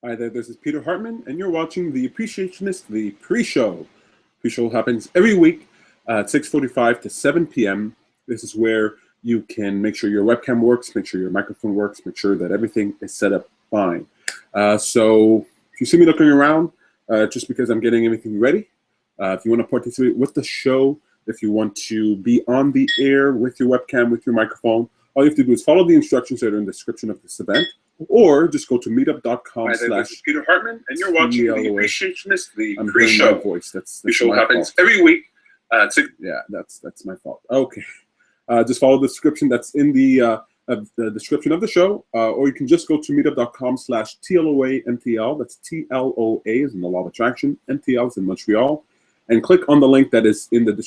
Hi there, this is Peter Hartman, and you're watching The Appreciationist, the pre-show. Pre-show happens every week at 6:45 to 7 p.m. This is where you can make sure your webcam works, make sure your microphone works, make sure that everything is set up fine. So if you see me looking around, just because I'm getting everything ready, if you want to participate with the show, if you want to be on the air with your webcam, with your microphone, all you have to do is follow the instructions that are in the description of this event, or just go to meetup.com/. This is Peter Hartman, and you're watching The Appreciationist, the I'm pre-show. hearing my voice. That's Pre-show my happens fault. every week. Yeah, that's my fault. Okay, just follow the description that's in the description of the show, or you can just go to meetup.com/TLOA-MTL. That's TLOA is in the law of attraction, MTL is in Montreal, and click on the link that is in the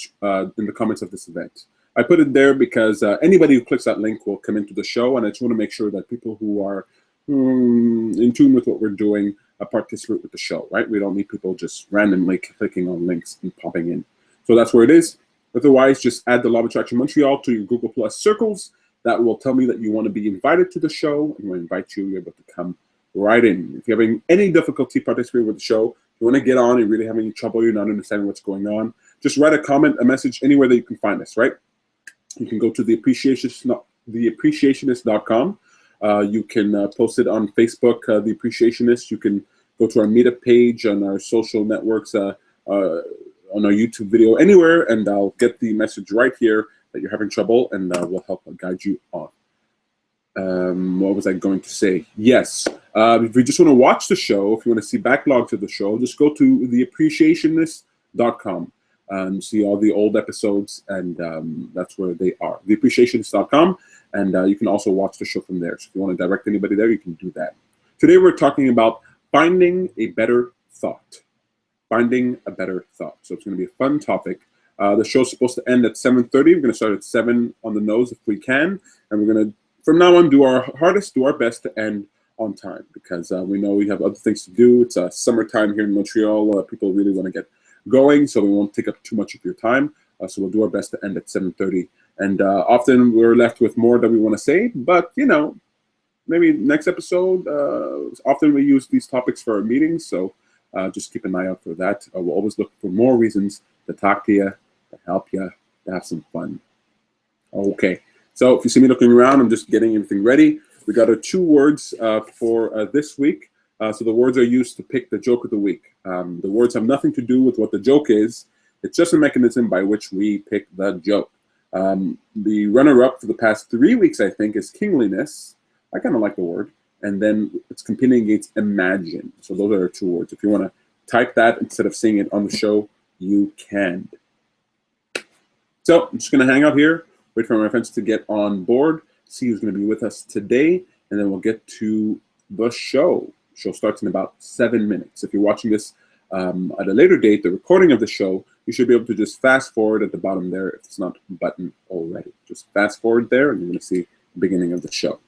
comments of this event. I put it there because anybody who clicks that link will come into the show, and I just want to make sure that people who are in tune with what we're doing participate with the show, right? We don't need people just randomly clicking on links and popping in. So that's where it is. Otherwise, just add the Law of Attraction Montreal to your Google Plus circles. That will tell me that you want to be invited to the show, and when I invite you, you're able to come right in. If you're having any difficulty participating with the show, you want to get on and really having any trouble, you're not understanding what's going on, just write a comment, a message, anywhere that you can find us, right? You can go to theappreciationist.com. You can post it on Facebook, The Appreciationist. You can go to our meetup page on our social networks, on our YouTube video, anywhere, and I'll get the message right here that you're having trouble, and we'll help guide you on. What was I going to say? Yes, if you just want to watch the show, if you want to see backlogs of the show, just go to theappreciationist.com. See all the old episodes, and that's where they are. Theappreciationist.com, and you can also watch the show from there. So if you want to direct anybody there, you can do that. Today we're talking about finding a better thought. Finding a better thought. So it's going to be a fun topic. The show's supposed to end at 7:30. We're going to start at 7 on the nose if we can, and we're going to, from now on, do our hardest, do our best to end on time, because we know we have other things to do. It's summertime here in Montreal. People really want to get going, so we won't take up too much of your time. So we'll do our best to end at 7:30. And often we're left with more that we want to say, but you know, maybe next episode. Often we use these topics for our meetings, so just keep an eye out for that. We'll always look for more reasons to talk to you, to help you, to have some fun. Okay, so if you see me looking around, I'm just getting everything ready. We got our 2 words for this week. So the words are used to pick the joke of the week. The words have nothing to do with what the joke is. It's just a mechanism by which we pick the joke. The runner-up for the past 3 weeks, I think, is kingliness. I kind of like the word. And then it's competing against imagine. So those are our 2 words. If you want to type that instead of seeing it on the show, you can. So I'm just going to hang out here, wait for my friends to get on board, see who's going to be with us today, and then we'll get to the show. The show starts in about 7 minutes. If you're watching this at a later date, the recording of the show, you should be able to just fast forward at the bottom there if it's not a button already. Just fast forward there, and you're going to see the beginning of the show.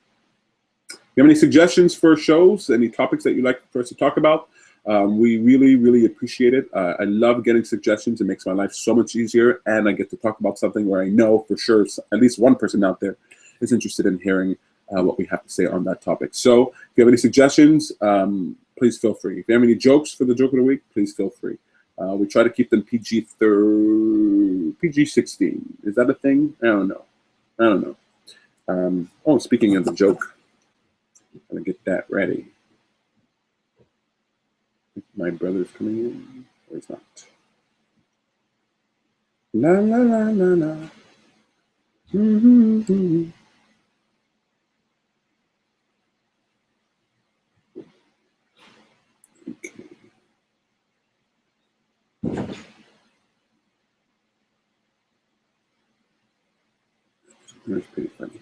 If you have any suggestions for shows, any topics that you'd like for us to talk about, we really, really appreciate it. I love getting suggestions. It makes my life so much easier, and I get to talk about something where I know for sure at least one person out there is interested in hearing what we have to say on that topic. So if you have any suggestions, please feel free. If you have any jokes for the joke of the week, please feel free. We try to keep them PG-16. Is that a thing? I don't know. Oh, speaking of the joke, I'm going to get that ready. My brother's coming in, or he's not. La la la la la. Mm-hmm. Okay. That's pretty funny.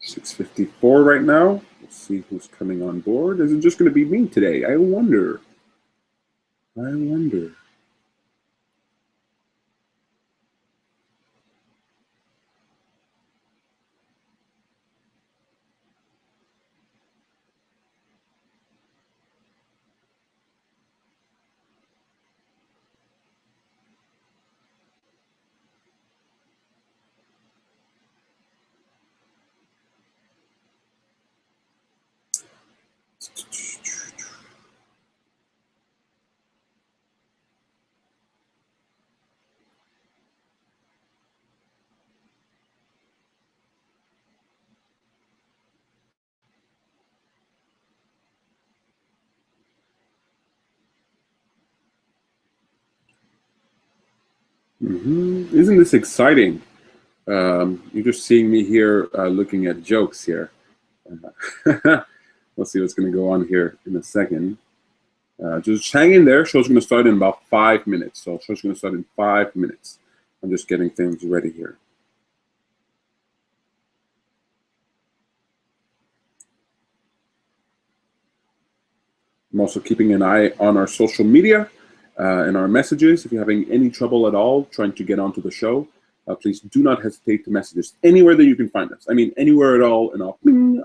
$6:54 right now. Let's see who's coming on board. Is it just going to be me today? I wonder. Isn't this exciting? You're just seeing me here looking at jokes here. Let's see what's going to go on here in a second. Just hang in there. Show's going to start in about 5 minutes. So show's going to start in 5 minutes. I'm just getting things ready here. I'm also keeping an eye on our social media and our messages. If you're having any trouble at all trying to get onto the show, please do not hesitate to message us anywhere that you can find us. I mean, anywhere at all, and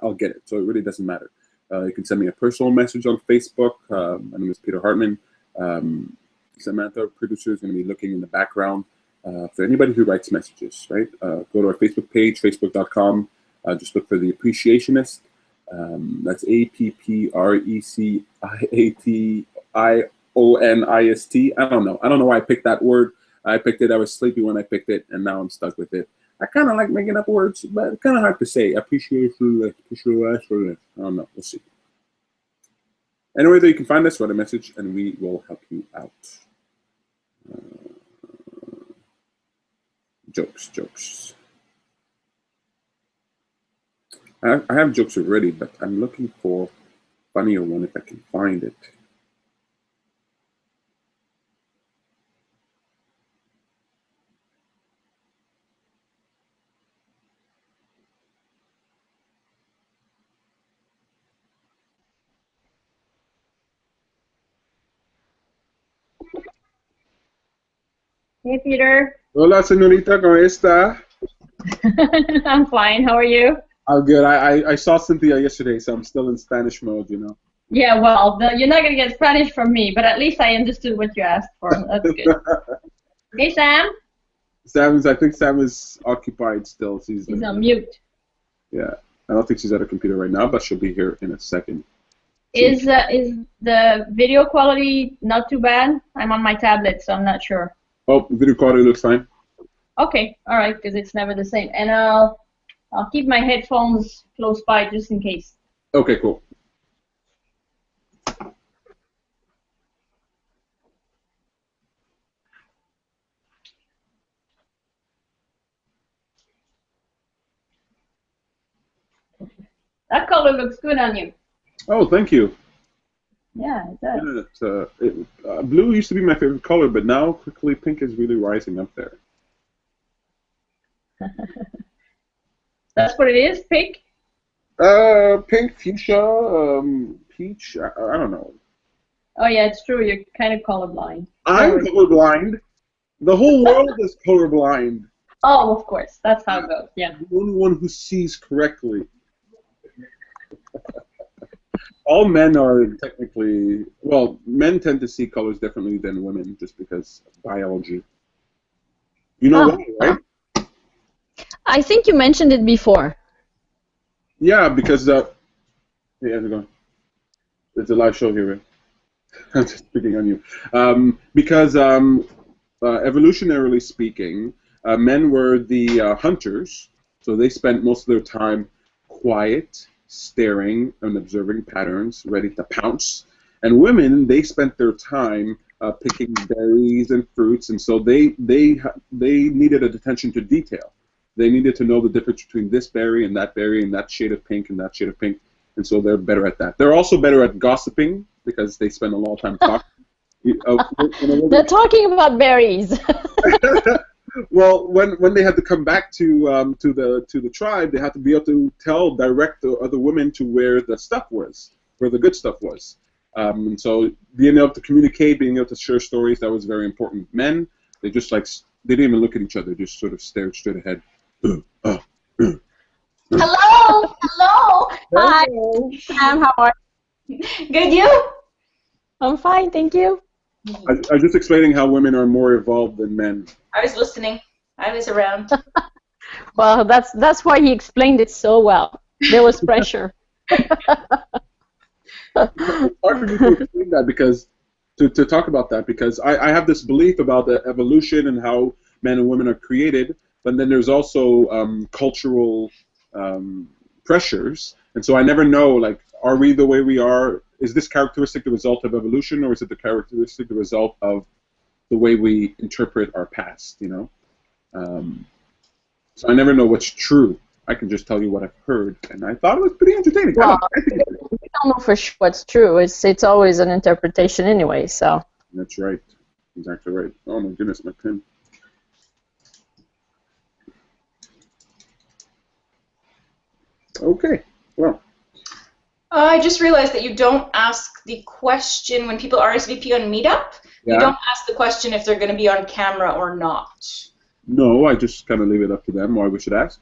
I'll get it. So it really doesn't matter. You can send me a personal message on Facebook. My name is Peter Hartman. Samantha, our producer, is going to be looking in the background for anybody who writes messages, right? Go to our Facebook page, facebook.com. Just look for The Appreciationist. That's APPRECIATIONIST. I don't know. I don't know why I picked that word. I picked it. I was sleepy when I picked it, and now I'm stuck with it. I kind of like making up words, but it's kind of hard to say. Appreciationist. I don't know. We'll see. Anyway, there you can find us, write a message, and we will help you out. Jokes. I have jokes already, but I'm looking for a funnier one if I can find it. Hey, Peter. Hola, señorita, ¿cómo está? I'm fine. How are you? I'm good. I saw Cynthia yesterday, so I'm still in Spanish mode, you know. Yeah, well, you're not going to get Spanish from me, but at least I understood what you asked for. That's good. Hey, Sam? I think Sam is occupied still. She's on mute. Yeah. I don't think she's at her computer right now, but she'll be here in a second. Is the video quality not too bad? I'm on my tablet, so I'm not sure. Oh, video quality looks fine. Okay, all right, because it's never the same. And I'll keep my headphones close by just in case. Okay, cool. That color looks good on you. Oh, thank you. Yeah, it does. Blue used to be my favorite color, but now quickly pink is really rising up there. That's what it is, pink? Pink, fuchsia, peach, I don't know. Oh, yeah, it's true. You're kind of colorblind. I'm colorblind. The whole world is colorblind. Oh, of course. That's how it goes, yeah. The only one who sees correctly. All men are technically, well, men tend to see colors differently than women just because of biology. You know why, right? I think you mentioned it before. Yeah, because, hey, how's it going? It's a live show here, right? I'm just picking on you. Because evolutionarily speaking, men were the hunters, so they spent most of their time quiet, staring and observing patterns, ready to pounce. And women, they spent their time picking berries and fruits, and so they needed attention to detail. They needed to know the difference between this berry and that shade of pink and that shade of pink, and so they're better at that. They're also better at gossiping because they spend a lot of time talking. They're talking about berries. Well, when they had to come back to the tribe, they had to be able to direct the other women to where the stuff was, where the good stuff was. And so being able to communicate, being able to share stories, that was very important. Men, they just they didn't even look at each other, just sort of stared straight ahead. Hello. Hi. Sam, how are you? Good, you? I'm fine, thank you. I was just explaining how women are more evolved than men. I was listening. I was around. Well, that's why he explained it so well. There was pressure. It's hard for me to explain that because to talk about that because I have this belief about the evolution and how men and women are created, but then there's also cultural pressures, and so I never know, like, are we the way we are? Is this characteristic the result of evolution, or is it the characteristic the result of the way we interpret our past, you know. So I never know what's true. I can just tell you what I've heard, and I thought it was pretty entertaining. Well, I think it's we don't know for sure what's true. It's always an interpretation anyway. So. That's right. Exactly right. Oh my goodness, my pen. Okay. Well. I just realized that you don't ask the question when people RSVP on Meetup. Yeah. You don't ask the question if they're going to be on camera or not. No, I just kind of leave it up to them why we should ask.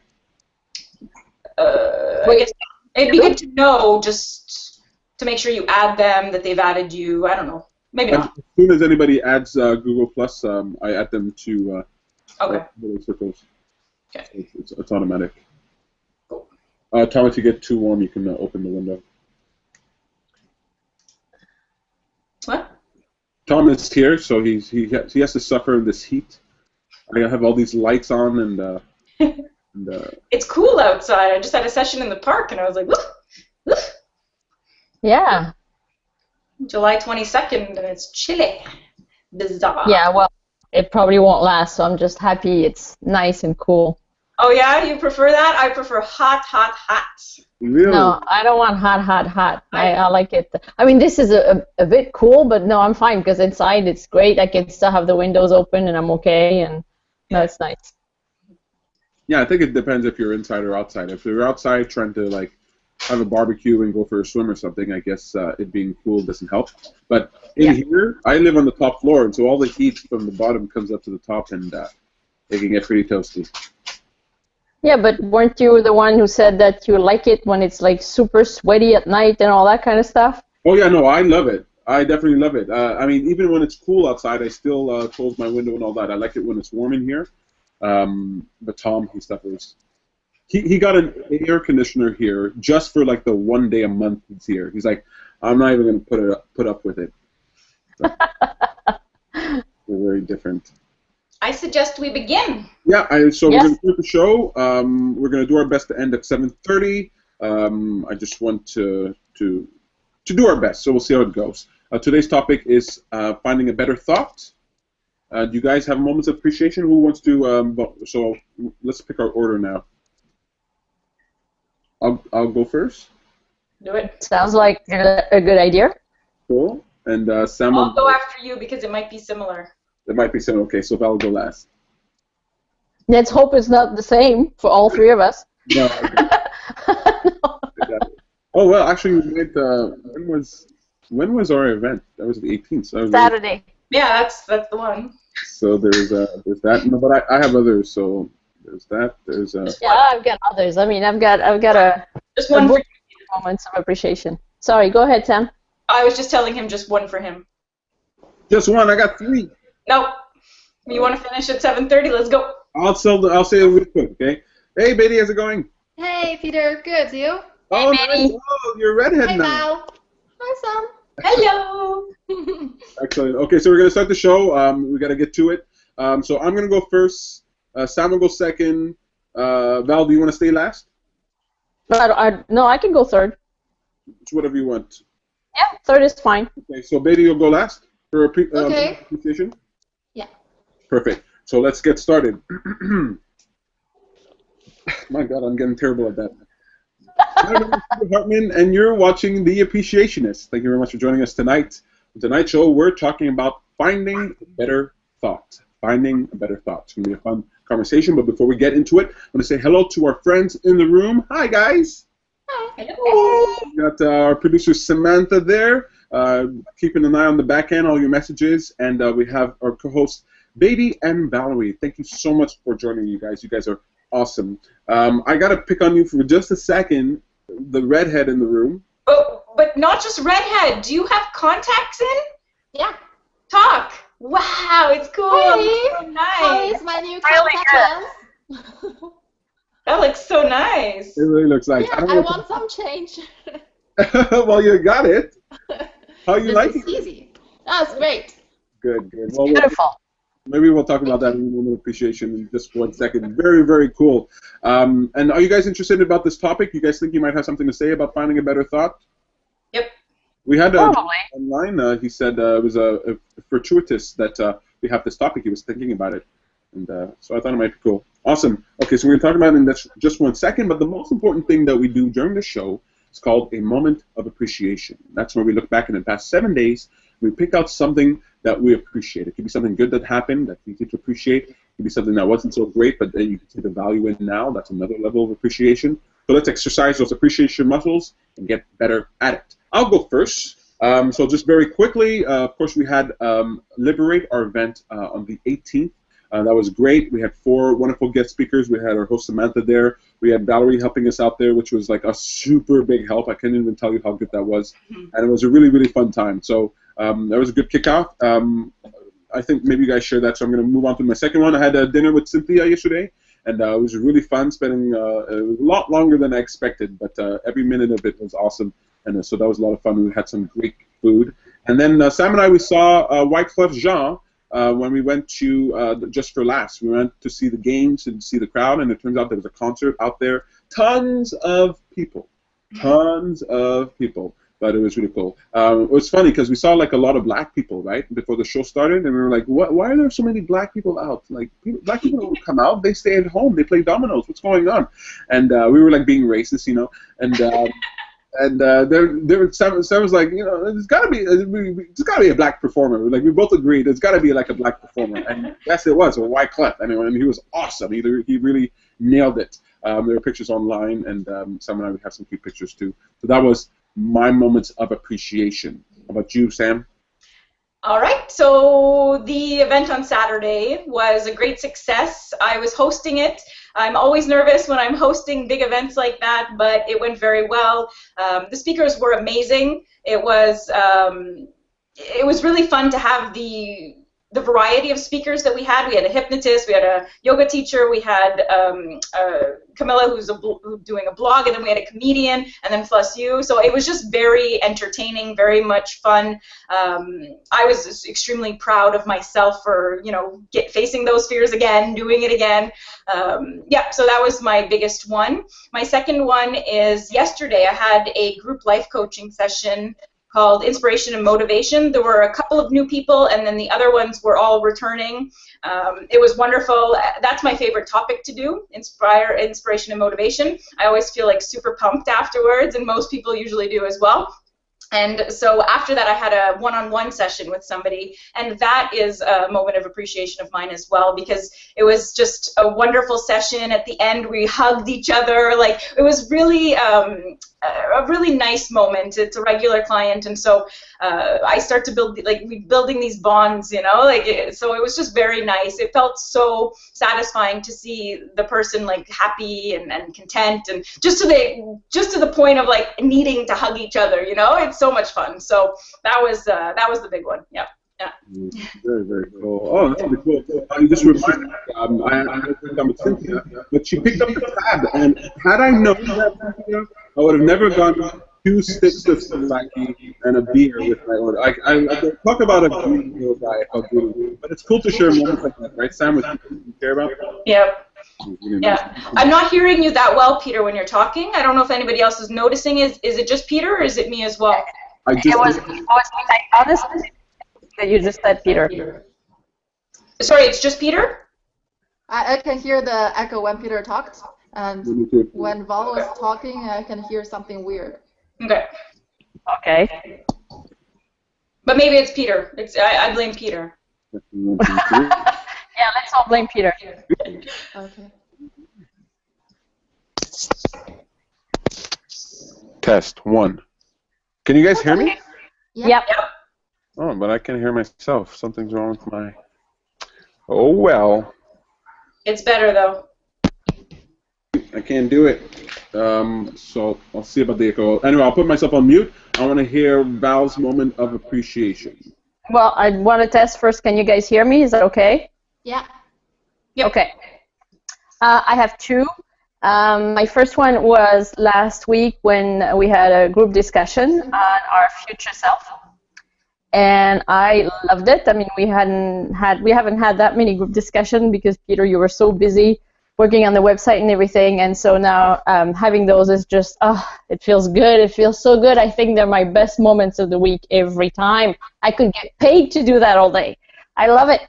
I guess it'd be good to know, just to make sure you add them, that they've added you. I don't know. Maybe not. As soon as anybody adds Google Plus, I add them to Okay. little circles. Okay. So it's automatic. Cool. Tom, if you get too warm, you can open the window. What? Tom is here, so he has to suffer in this heat. I have all these lights on, and It's cool outside. I just had a session in the park, and I was like, woof, woof. Yeah. July 22nd, and it's chilly. Bizarre. Yeah. Well, it probably won't last. So I'm just happy it's nice and cool. Oh, yeah? You prefer that? I prefer hot, hot, hot. really. No, I don't want hot, hot, hot. I like it. I mean, this is a bit cool, but no, I'm fine because inside it's great. I can still have the windows open, and I'm okay. And no, it's nice. Yeah, I think it depends if you're inside or outside. If you're outside trying to like have a barbecue and go for a swim or something, I guess it being cool doesn't help. But in here, I live on the top floor, and so all the heat from the bottom comes up to the top, and it can get pretty toasty. Yeah, but weren't you the one who said that you like it when it's like super sweaty at night and all that kind of stuff? Oh yeah, no, I love it. I definitely love it. I mean, even when it's cool outside, I still close my window and all that. I like it when it's warm in here. But Tom, he suffers. He got an air conditioner here just for like the one day a month he's here. He's like, I'm not even going to put up with it. So, we're very different. I suggest we begin. Yeah, so Yes. we're going to start the show. We're going to do our best to end at 7:30. I just want to do our best, so we'll see how it goes. Today's topic is finding a better thought. Do you guys have moments of appreciation? Who wants to vote? So let's pick our order now. I'll go first. Do it. Sounds like a good idea. Cool. And Sam I'll will go after you because it might be similar. It might be similar. Okay, so Val will go last. Let's hope it's not the same for all three of us. No. Okay. Oh well, actually, we made when was our event? That was the 18th. So that was Saturday. Yeah, that's the one. So there's that. No, but I have others. So there's that. There's Yeah, I've got others. I mean, I've got a Just one for moments of appreciation. Sorry, go ahead, Sam. I was just telling him just one for him. just one. I got three. Nope. You want to finish at 7:30? Let's go. I'll say it real quick. Okay. Hey, Betty, how's it going? Hey, Peter. Good. You? Oh, Betty. nice. Oh, you're redhead Hey, now. Val. Hi, Hello. Sam. Excellent. Okay, so we're gonna start the show. We gotta get to it. So I'm gonna go first. Sam will go second. Val, do you want to stay last? No, I can go third. It's whatever you want. Yeah, third is fine. Okay, so Betty, you'll go last for Okay. appreciation. Yeah. Perfect. So let's get started. My God, I'm getting terrible at that. My name is Peter Hartman, and you're watching The Appreciationist. Thank you very much for joining us tonight. On tonight's show, we're talking about finding a better thought. Finding a better thought. It's going to be a fun conversation, but before we get into it, I want to say hello to our friends in the room. Hi, guys. Hello. We got our producer Samantha there, keeping an eye on the back end, all your messages, and we have our co-hosts Beatty and Valerie. Thank you so much for joining you guys. You guys are awesome. I got to pick on you for just a second, the redhead in the room. Oh, but not just redhead. Do you have contacts in? Yeah. Talk. Wow, it's cool. Hey. It's so How nice. is my new Really contact lens? That looks so nice. It really looks nice. Yeah, I want some change. Well, you got it. How you This like is it? easy. That's great. Good, good. Well, Beautiful. maybe we'll talk about that in a moment of appreciation in just 1 second. Very, very cool. And are you guys interested about this topic? You guys think you might have something to say about finding a better thought? Yep. We had Probably. online. He said it was a fortuitous that we have this topic. He was thinking about it. And so I thought it might be cool. Awesome. Okay, so we're going to talk about it in just 1 second, but the most important thing that we do during the show is called a moment of appreciation. That's where we look back in the past 7 days. We pick out something that we appreciate. It could be something good that happened that's easy to appreciate. It could be something that wasn't so great, but then you can see the value in now. That's another level of appreciation. So let's exercise those appreciation muscles and get better at it. I'll go first. So just very quickly, of course, we had Liberate, our event on the 18th. That was great. We had 4 wonderful guest speakers. We had our host Samantha there. We had Valerie helping us out there, which was like a super big help. I can't even tell you how good that was. And it was a really, really fun time. So that was a good kickoff. I think maybe you guys share that, so I'm going to move on to my second one. I had a dinner with Cynthia yesterday, and it was really fun, spending it was a lot longer than I expected, but every minute of it was awesome. And so that was a lot of fun. We had some great food. And then Sam and I, we saw Wyclef Jean, when we went to Just for Laughs. We went to see the games and see the crowd, and it turns out there was a concert out there. Tons of people. But it was really cool. It was funny because we saw like a lot of black people, right, before the show started, and we were like, why are there so many black people out? Like, black people don't come out. They stay at home. They play dominoes. What's going on? And we were like being racist, you know, and Sam was like, you know, there's got to be a black performer. Like, we both agreed there's got to be like a black performer, and yes, it was. Wyclef, anyway, and he was awesome. He really nailed it. There were pictures online, and Sam and I would have some cute pictures too. So that was my moments of appreciation. How about you, Sam? All right, so the event on Saturday was a great success. I was hosting it. I'm always nervous when I'm hosting big events like that, but it went very well. The speakers were amazing. It was really fun to have the variety of speakers that we had. We had a hypnotist, we had a yoga teacher, we had Camilla who's doing a blog, and then we had a comedian, and then plus you. So it was just very entertaining, very much fun. I was extremely proud of myself for, you know, facing those fears again, doing it again. Yeah, so that was my biggest one. My second one is yesterday I had a group life coaching session called Inspiration and Motivation. There were a couple of new people, and then the other ones were all returning. It was wonderful. That's my favorite topic to do, inspiration and motivation. I always feel like super pumped afterwards, and most people usually do as well. And so after that, I had a one-on-one session with somebody, and that is a moment of appreciation of mine as well, because it was just a wonderful session. At the end, we hugged each other. Like, it was really a really nice moment. It's a regular client, and so I start to build, like, we building these bonds, you know, like, so it was just very nice. It felt so satisfying to see the person like happy and content, and just to the point of like needing to hug each other, you know. It's so much fun. So that was the big one. Yeah. Yeah. Very, very cool. Oh, that's really cool. You just reminded me, I had a time with Cynthia, but she picked up the tab, and had I known that, I would have never gone 2 sticks of sake and a beer with my order. I talk about a green meal diet, but it's cool to share moments like that, right, Sam? With people you care about. Yep. Yeah. I'm not hearing you that well, Peter, when you're talking. I don't know if anybody else is noticing. Is it just Peter, or is it me as well? It was honestly that you just said Peter. Sorry, it's just Peter? I can hear the echo when Peter talked, and when Val was talking, I can hear something weird. Okay. Okay. But maybe it's Peter. I blame Peter. Yeah, let's all blame Peter. Okay. Test 1. Can you guys hear me? Yep. Oh, but I can hear myself. Something's wrong with my... Oh, well. It's better, though. I can't do it. So I'll see about the echo. Anyway, I'll put myself on mute. I want to hear Val's moment of appreciation. Well, I want to test first. Can you guys hear me? Is that okay? Yeah. Yep. Okay. I have 2. My first one was last week when we had a group discussion on our future self, and I loved it. I mean, we haven't had that many group discussions because, Peter, you were so busy working on the website and everything, and so now having those is just, it feels good. It feels so good. I think they're my best moments of the week every time. I could get paid to do that all day. I love it.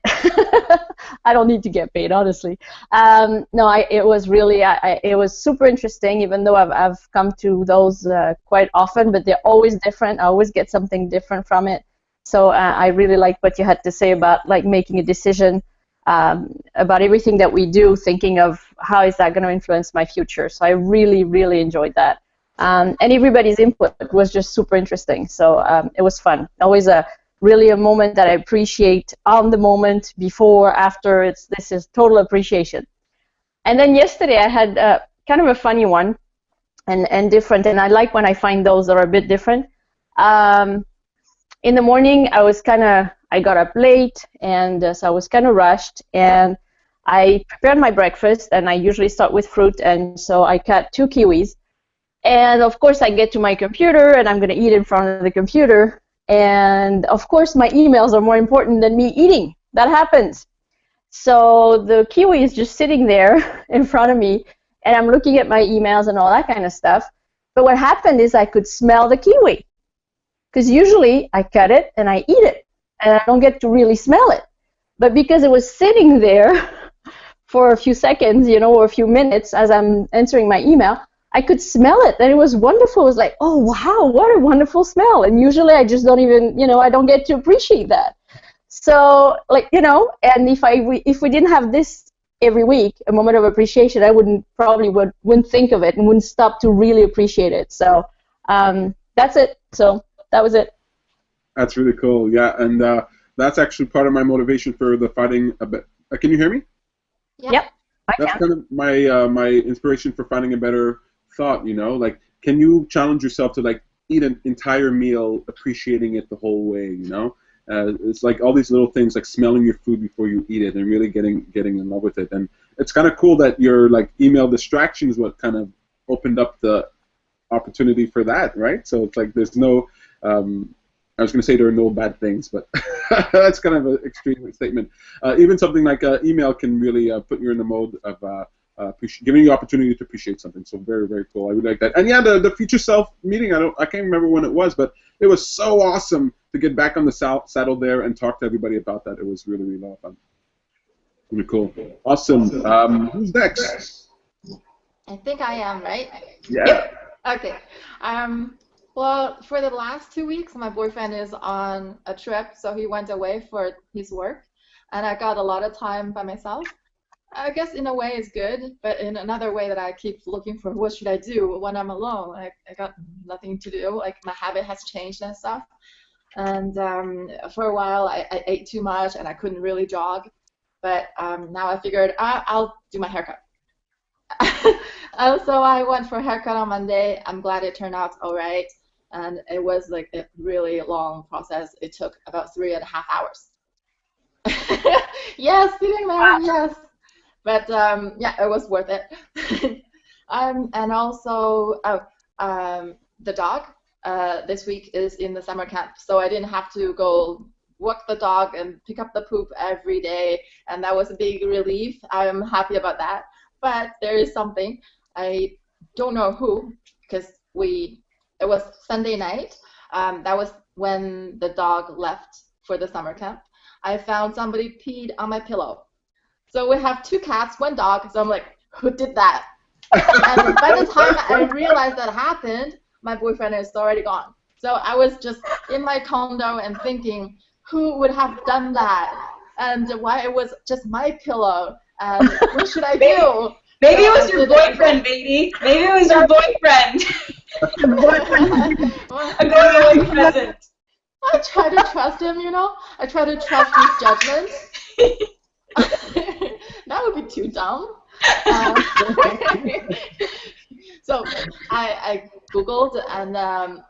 I don't need to get paid, honestly. No, it was really, it was super interesting, even though I've come to those quite often, but they're always different. I always get something different from it. So I really like what you had to say about like making a decision about everything that we do, thinking of how is that going to influence my future. So I really, really enjoyed that. And everybody's input was just super interesting. So it was fun. Always really a moment that I appreciate on the moment, before, after. This is total appreciation. And then yesterday I had kind of a funny one and different, and I like when I find those that are a bit different. In the morning I got up late, and so I was kind of rushed, and I prepared my breakfast, and I usually start with fruit, and so I cut 2 kiwis. And of course I get to my computer, and I'm going to eat in front of the computer. And of course, my emails are more important than me eating. That happens. So the kiwi is just sitting there in front of me, and I'm looking at my emails and all that kind of stuff. But what happened is I could smell the kiwi, because usually I cut it and I eat it, and I don't get to really smell it. But because it was sitting there for a few seconds, or a few minutes as I'm answering my email, I could smell it, and it was wonderful. It was like, oh, wow, what a wonderful smell. And usually I just don't even, I don't get to appreciate that. So, and if we didn't have this every week, a moment of appreciation, I wouldn't think of it and wouldn't stop to really appreciate it. So that's it. So that was it. That's really cool. Yeah, and that's actually part of my motivation for the fighting a bit. Can you hear me? Yeah. Yep. That's kind of my inspiration for finding a better thought, like, can you challenge yourself to like eat an entire meal appreciating it the whole way, it's like all these little things, like smelling your food before you eat it and really getting in love with it. And it's kind of cool that your like email distraction is what kind of opened up the opportunity for that, right? So it's like there's no I was going to say there are no bad things, but that's kind of an extreme statement. Even something like email can really put you in the mode of giving you opportunity to appreciate something. So very, very cool. I really like that. And yeah, the future self meeting, I can't remember when it was, but it was so awesome to get back on the saddle there and talk to everybody about that. It was really, really a lot of fun. Really cool. Awesome. Who's next? I think I am, right? Yeah. Yep. Okay. Well, for the last 2 weeks, my boyfriend is on a trip, so he went away for his work, and I got a lot of time by myself. I guess in a way it's good, but in another way that I keep looking for what should I do when I'm alone. I got nothing to do. Like my habit has changed and stuff. And for a while I ate too much and I couldn't really jog. But now I figured I'll do my haircut. So I went for a haircut on Monday. I'm glad it turned out all right. And it was like a really long process. It took about 3.5 hours. Yes, sitting there, yes. But yeah, it was worth it. And also, the dog this week is in the summer camp, so I didn't have to go walk the dog and pick up the poop every day, and that was a big relief. I'm happy about that. But there is something, I don't know who, because it was Sunday night. That was when the dog left for the summer camp. I found somebody peed on my pillow. So we have 2 cats, 1 dog, so I'm like, who did that? And by the time I realized that happened, my boyfriend is already gone. So I was just in my condo and thinking, who would have done that? And why it was just my pillow, and what should I do? Maybe it was your boyfriend, baby. Maybe it was your boyfriend. A going-away present. I try to trust him, I try to trust his judgment. That would be too dumb. So I Googled, and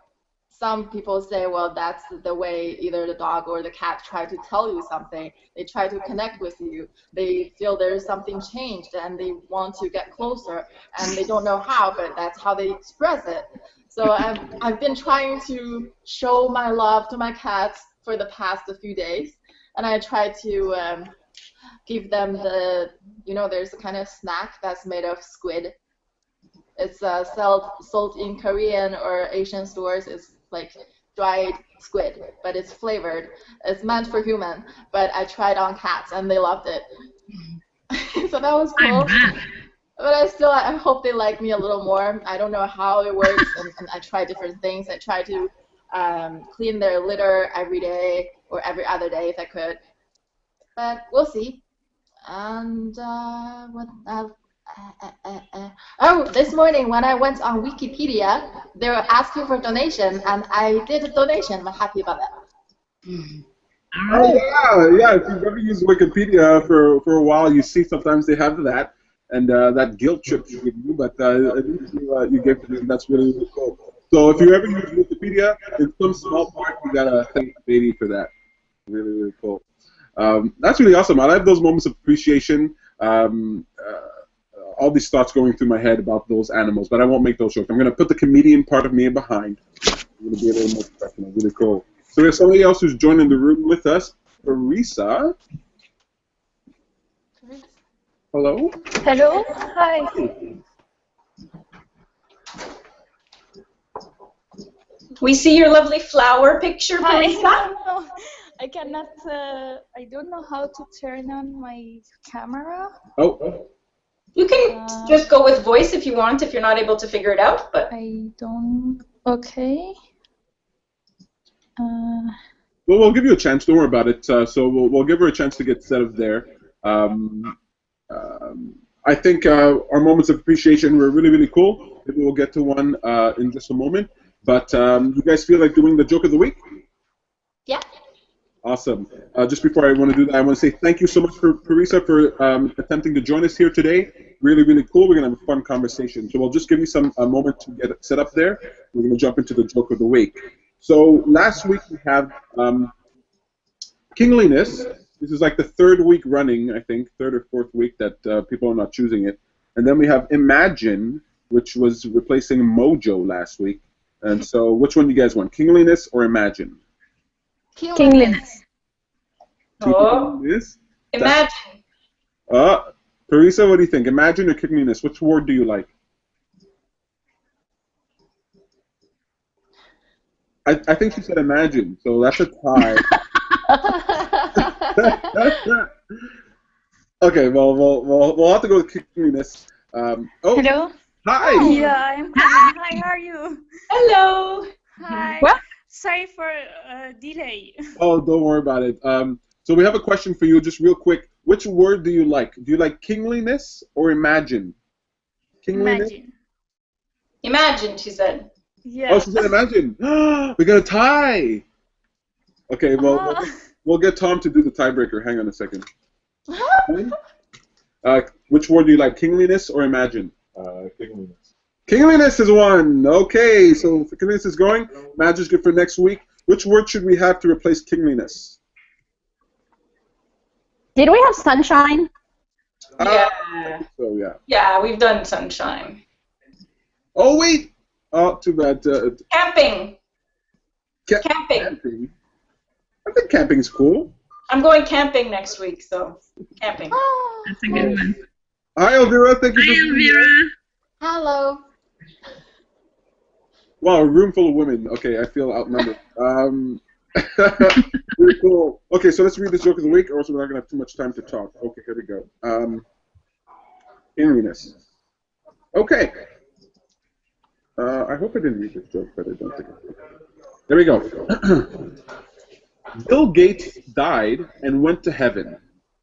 some people say, well, that's the way either the dog or the cat try to tell you something. They try to connect with you. They feel there's something changed, and they want to get closer, and they don't know how, but that's how they express it. So I've been trying to show my love to my cats for the past few days, and I try to give them there's a kind of snack that's made of squid. It's sold in Korean or Asian stores. It's like dried squid, but it's flavored. It's meant for human, but I tried on cats and they loved it. So that was cool. But I hope they like me a little more. I don't know how it works, and I try different things. I try to clean their litter every day or every other day if I could. But we'll see. And this morning when I went on Wikipedia, they were asking for donation, and I did a donation. I'm happy about that. Oh yeah. If you've ever used Wikipedia for a while, you see sometimes they have that, and that guilt trip you give you. But at least you give to them. That's really, really cool. So if you ever use Wikipedia, in some small part, you gotta thank Baby for that. Really, really cool. That's really awesome. I like those moments of appreciation. All these thoughts going through my head about those animals, but I won't make those jokes. I'm going to put the comedian part of me behind. I'm going to be a little more professional. Really cool. So there's somebody else who's joining the room with us. Teresa. Hello. Hello. Hi. We see your lovely flower picture, Teresa. I cannot. I don't know how to turn on my camera. Oh. You can just go with voice if you want, if you're not able to figure it out. But I don't. Okay. Well, we'll give you a chance. Don't worry about it. So we'll give her a chance to get set up there. I think our moments of appreciation were really, really cool. Maybe we'll get to one in just a moment. But you guys feel like doing the joke of the week? Yeah. Awesome. Just before I want to do that, I want to say thank you so much for Teresa for attempting to join us here today. Really, really cool. We're going to have a fun conversation. So we'll just give you some a moment to get it set up there. We're going to jump into the joke of the week. So last week we have kingliness. This is like the third week running, I think, third or fourth week that people are not choosing it. And then we have imagine, which was replacing mojo last week. And so which one do you guys want, kingliness or imagine? Kingliness. oh, imagine. Teresa, what do you think? Imagine or kingliness? Which word do you like? I think she said imagine, so that's a tie. Okay, well, we'll have to go with kingliness. Hello. Hi. Yeah, I'm coming. Hi, how are you? Hello. Hi. What? Sorry for delay. Oh, don't worry about it. So we have a question for you, just real quick. Which word do you like? Do you like kingliness or imagine? Kingliness? Imagine. Imagine, she said. Yeah. Oh, she said imagine. We got a tie. Okay, well, we'll get Tom to do the tiebreaker. Hang on a second. Which word do you like, kingliness or imagine? Kingliness. Kingliness is one. Okay, so kingliness is going. Imagine's good for next week. Which word should we have to replace kingliness? Did we have sunshine? Yeah. So yeah. Yeah, we've done sunshine. Oh wait. Oh, too bad. Camping. Camping. Camping. I think camping's cool. I'm going camping next week, so camping. That's a good one. Hi, Elvira. Thank you Hi, for being here. Elvira. Hello. Wow, a room full of women. Okay, I feel outnumbered. Really cool. Okay, so let's read this joke of the week, or else we're not going to have too much time to talk. Okay, here we go. Kingliness. Okay. I hope I didn't read this joke, but I don't think I did. There we go. Bill Gates died and went to heaven.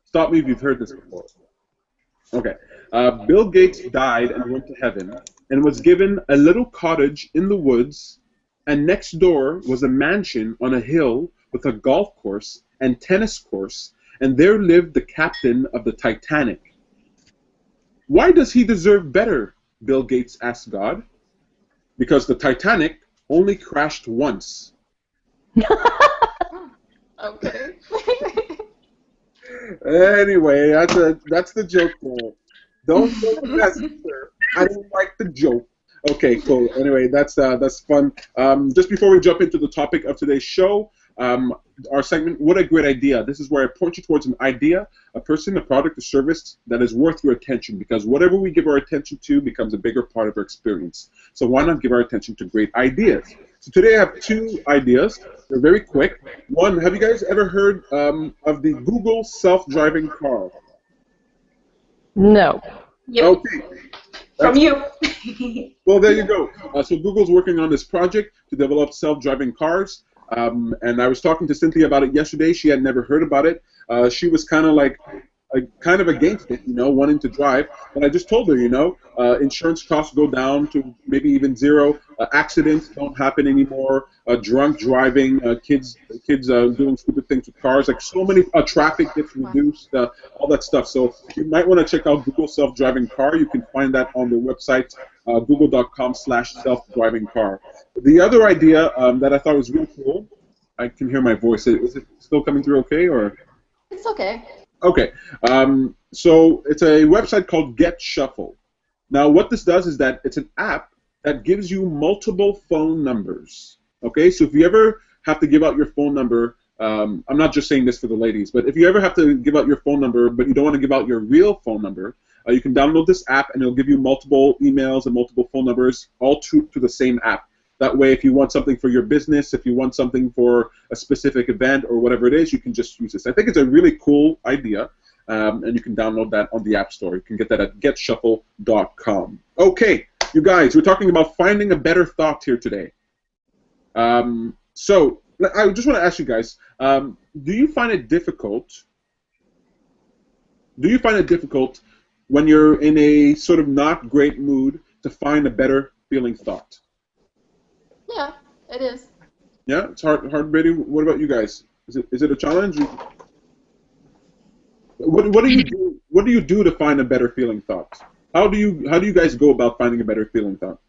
Stop me if you've heard this before. Okay. Bill Gates died and went to heaven and was given a little cottage in the woods, and next door was a mansion on a hill with a golf course and tennis course, and there lived the captain of the Titanic. Why does he deserve better? Bill Gates asked God. Because the Titanic only crashed once. Okay. Anyway, that's the joke there. Don't go the messenger. I don't like the joke. Okay, cool. Anyway, that's fun. Just before we jump into the topic of today's show, our segment, What a Great Idea. This is where I point you towards an idea, a person, a product, a service that is worth your attention, because whatever we give our attention to becomes a bigger part of our experience. So why not give our attention to great ideas? So today I have two ideas. They're very quick. One, have you guys ever heard of the Google self-driving car? No. Yep. Okay. From you. Well, there you go. So Google's working on this project to develop self-driving cars. And I was talking to Cynthia about it yesterday. She had never heard about it. She was kind of like, kind of against it, you know, wanting to drive. And I just told her, you know, insurance costs go down to maybe even zero. Accidents don't happen anymore. Drunk driving, kids doing stupid things with cars. Like so many traffic gets reduced, all that stuff. So you might want to check out Google self-driving car. You can find that on the website, google.com/self-driving car. The other idea that I thought was really cool. I can hear my voice. Is it still coming through okay, or? It's okay. Okay, so it's a website called Get Shuffle. Now, what this does is that it's an app that gives you multiple phone numbers. Okay, so if you ever have to give out your phone number, I'm not just saying this for the ladies, but if you ever have to give out your phone number, but you don't want to give out your real phone number, you can download this app, and it'll give you multiple emails and multiple phone numbers, all to the same app. That way, if you want something for your business, if you want something for a specific event or whatever it is, you can just use this. I think it's a really cool idea, and you can download that on the App Store. You can get that at getshuffle.com. Okay, you guys, we're talking about finding a better thought here today. So I just want to ask you guys, do you find it difficult? Do you find it difficult when you're in a sort of not great mood to find a better feeling thought? Yeah, it is. Yeah, it's hard, Brady. What about you guys? Is it a challenge? What do you do? What do you do to find a better feeling thought? How do you guys go about finding a better feeling thought?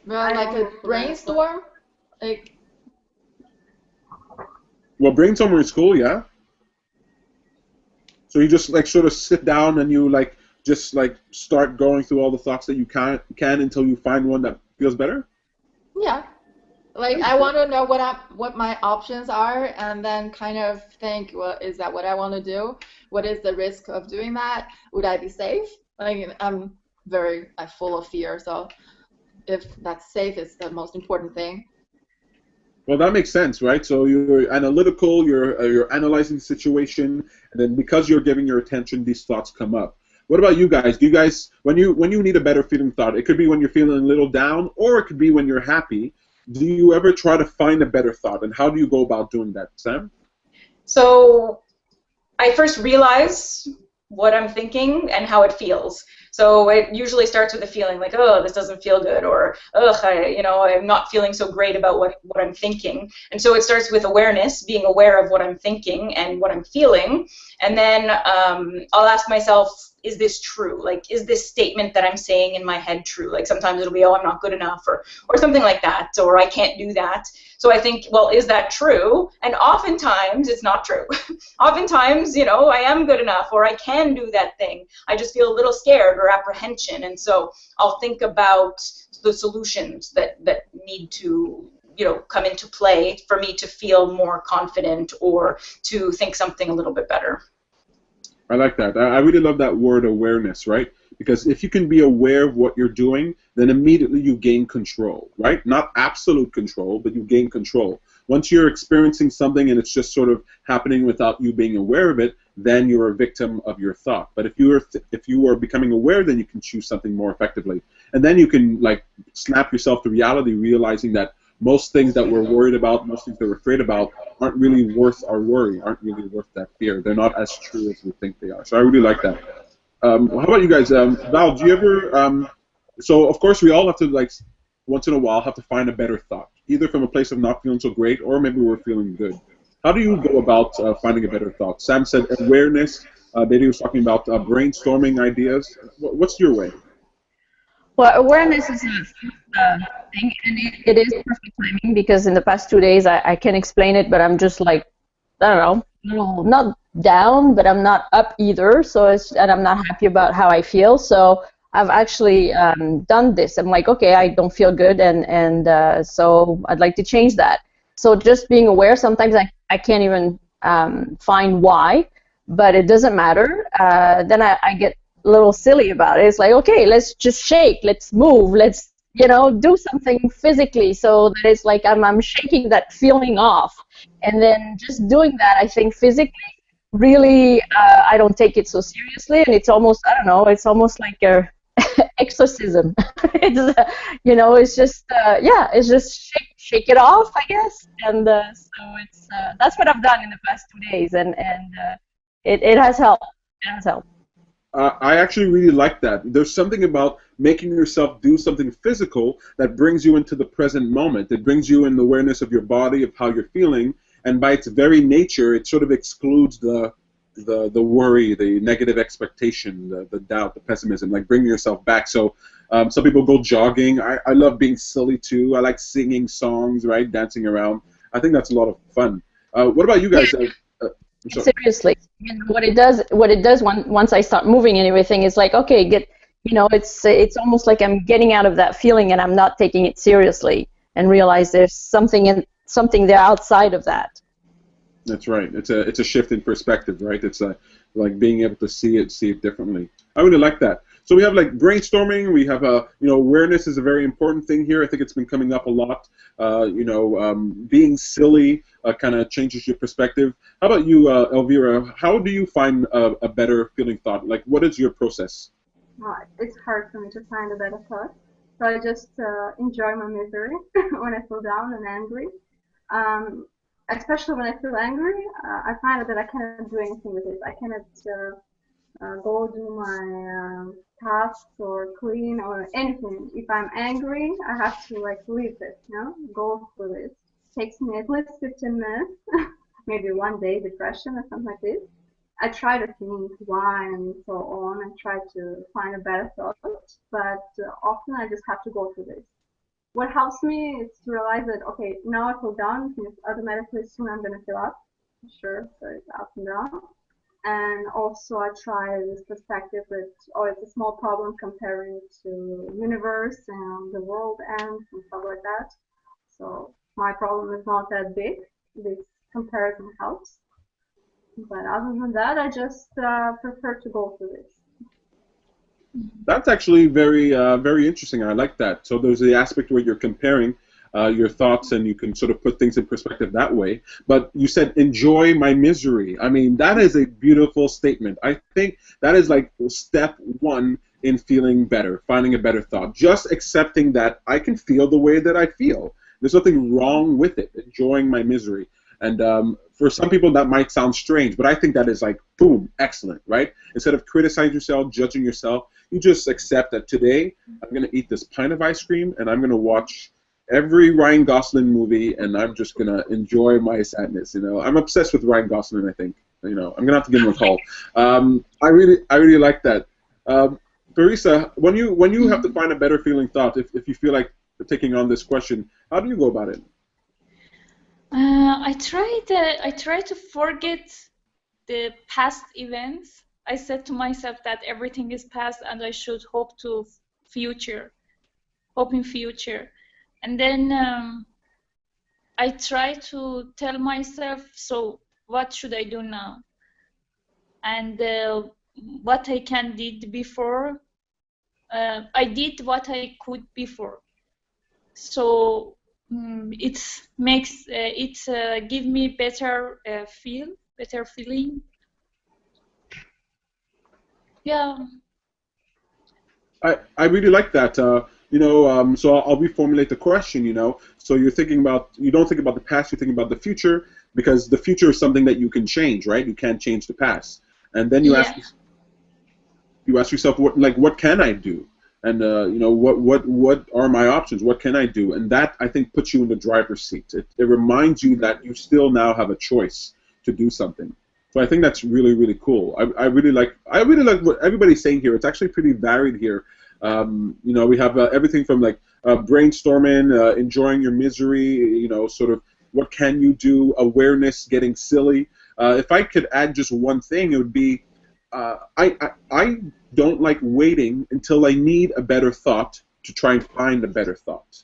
Well, like a brainstorm, like. Well, brainstorming is cool, yeah. So you just like sort of sit down and you like just like start going through all the thoughts that you can until you find one that feels better? Yeah. Like I want to know what my options are, and then kind of think, well, is that what I want to do? What is the risk of doing that? Would I be safe? Like I'm very full of fear, so if that's safe is the most important thing. Well, that makes sense, right? So you're analytical, you're analyzing the situation, and then because you're giving your attention, these thoughts come up. What about you guys? Do you guys, when you need a better feeling thought, it could be when you're feeling a little down, or it could be when you're happy. Do you ever try to find a better thought, and how do you go about doing that, Sam? So I first realize what I'm thinking and how it feels. So it usually starts with a feeling like, oh, this doesn't feel good, or ugh, I'm not feeling so great about what I'm thinking. And so it starts with awareness, being aware of what I'm thinking and what I'm feeling, and then I'll ask myself, is this true? Like, is this statement that I'm saying in my head true? Like sometimes it'll be, oh, I'm not good enough, or something like that, or I can't do that. So I think, well, is that true? And oftentimes it's not true. Oftentimes, I am good enough, or I can do that thing. I just feel a little scared or apprehension, and so I'll think about the solutions that need to come into play for me to feel more confident or to think something a little bit better. I like that. I really love that word awareness, right? Because if you can be aware of what you're doing, then immediately you gain control, right? Not absolute control, but you gain control. Once you're experiencing something and it's just sort of happening without you being aware of it, then you're a victim of your thought. But if you are becoming aware, then you can choose something more effectively. And then you can like snap yourself to reality, realizing that most things that we're worried about, most things that we're afraid about, aren't really worth our worry, aren't really worth that fear. They're not as true as we think they are. So I really like that. How about you guys? Val, do you ever, so of course we all have to, like, once in a while, have to find a better thought, either from a place of not feeling so great, or maybe we're feeling good. How do you go about finding a better thought? Sam said awareness. Betty was talking about brainstorming ideas. What's your way? Well, awareness is a thing, and it is perfect timing, because in the past 2 days I can explain it, but I'm just like, I don't know, not down, but I'm not up either. So and I'm not happy about how I feel. So I've actually done this. I'm like, okay, I don't feel good, and so I'd like to change that. So just being aware. Sometimes I can't even find why, but it doesn't matter. Then I get a little silly about it. It's like, okay, let's just shake, let's move, let's do something physically so that it's like I'm shaking that feeling off. And then just doing that, I think physically, really, I don't take it so seriously, and it's almost, I don't know, it's almost like a exorcism. It's, it's just, it's just shake it off, I guess. And so it's, that's what I've done in the past 2 days, and it has helped. It has helped. I actually really like that. There's something about making yourself do something physical that brings you into the present moment. It brings you in the awareness of your body, of how you're feeling, and by its very nature, it sort of excludes the worry, the negative expectation, the doubt, the pessimism, like bringing yourself back. So some people go jogging. I love being silly too. I like singing songs, right, dancing around. I think that's a lot of fun. What about you guys? Seriously, what it does once I start moving and everything is like, okay, it's almost like I'm getting out of that feeling and I'm not taking it seriously, and realize there's something there outside of that. That's right. It's a shift in perspective, right? It's like being able to see it differently. I really like that. So we have like brainstorming. We have awareness is a very important thing here. I think it's been coming up a lot. Being silly kind of changes your perspective. How about you, Elvira? How do you find a better feeling thought? Like, what is your process? It's hard for me to find a better thought. So I just enjoy my misery when I feel down and angry. Especially when I feel angry, I find that I cannot do anything with it. I cannot go do my tasks or clean or anything. If I'm angry, I have to like leave it, go through it. It takes me at least 15 minutes, maybe one day depression or something like this. I try to think why and so on, and try to find a better thought, but often I just have to go through this. What helps me is to realize that, okay, now I feel down, means automatically soon I'm going to feel up. Sure, so it's up and down. And also I try this perspective that, it's a small problem comparing to universe and the world ends and stuff like that. So my problem is not that big. This comparison helps. But other than that, I just prefer to go through this. That's actually very, very interesting. I like that. So there's the aspect where you're comparing your thoughts, and you can sort of put things in perspective that way. But you said, enjoy my misery. I mean, that is a beautiful statement. I think that is like step one in feeling better, finding a better thought. Just accepting that I can feel the way that I feel. There's nothing wrong with it, enjoying my misery. And for some people that might sound strange, but I think that is like, boom, excellent, right? Instead of criticizing yourself, judging yourself, you just accept that today I'm going to eat this pint of ice cream and I'm going to watch every Ryan Gosling movie and I'm just going to enjoy my sadness. I'm obsessed with Ryan Gosling, I think. I'm going to have to give him a call. I really like that. Teresa, when you have to find a better feeling thought, if you feel like taking on this question, how do you go about it? I try to forget the past events. I said to myself that everything is past and I should hope in future. And then I try to tell myself, so what should I do now? And what I can did before, I did what I could before. So it makes give me better feeling. Yeah. I really like that. So I'll reformulate the question. So you don't think about the past, you're thinking about the future, because the future is something that you can change, right? You can't change the past, and then you ask yourself, what can I do? And what are my options? What can I do? And that, I think, puts you in the driver's seat. It reminds you that you still now have a choice to do something. So I think that's really, really cool. I really like what everybody's saying here. It's actually pretty varied here. We have everything from like brainstorming, enjoying your misery. Sort of what can you do? Awareness, getting silly. If I could add just one thing, it would be I don't like waiting until I need a better thought to try and find a better thought.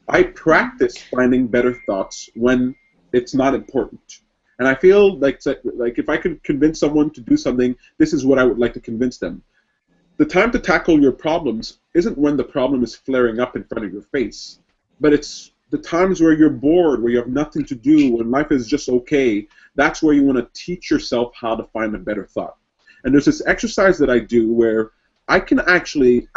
I practice finding better thoughts when it's not important. And I feel like if I could convince someone to do something, this is what I would like to convince them. The time to tackle your problems isn't when the problem is flaring up in front of your face, but it's the times where you're bored, where you have nothing to do, when life is just okay. That's where you want to teach yourself how to find a better thought. And there's this exercise that I do where I can actually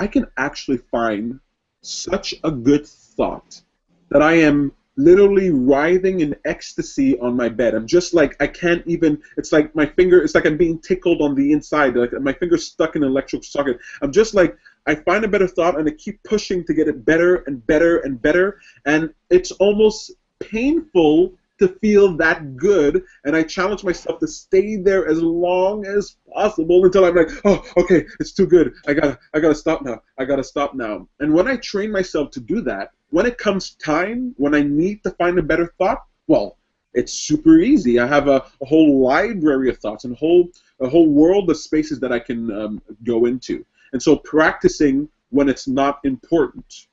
find such a good thought that I am literally writhing in ecstasy on my bed. I'm just like, I can't even, it's like my finger, it's like I'm being tickled on the inside, like my finger's stuck in an electrical socket. I'm just like, I find a better thought and I keep pushing to get it better and better and better, and it's almost painful to feel that good, and I challenge myself to stay there as long as possible until I'm like, oh, okay, it's too good. I gotta stop now. I gotta stop now. And when I train myself to do that, when it comes time, when I need to find a better thought, well, it's super easy. I have a whole library of thoughts and a whole world of spaces that I can go into. And so practicing when it's not important,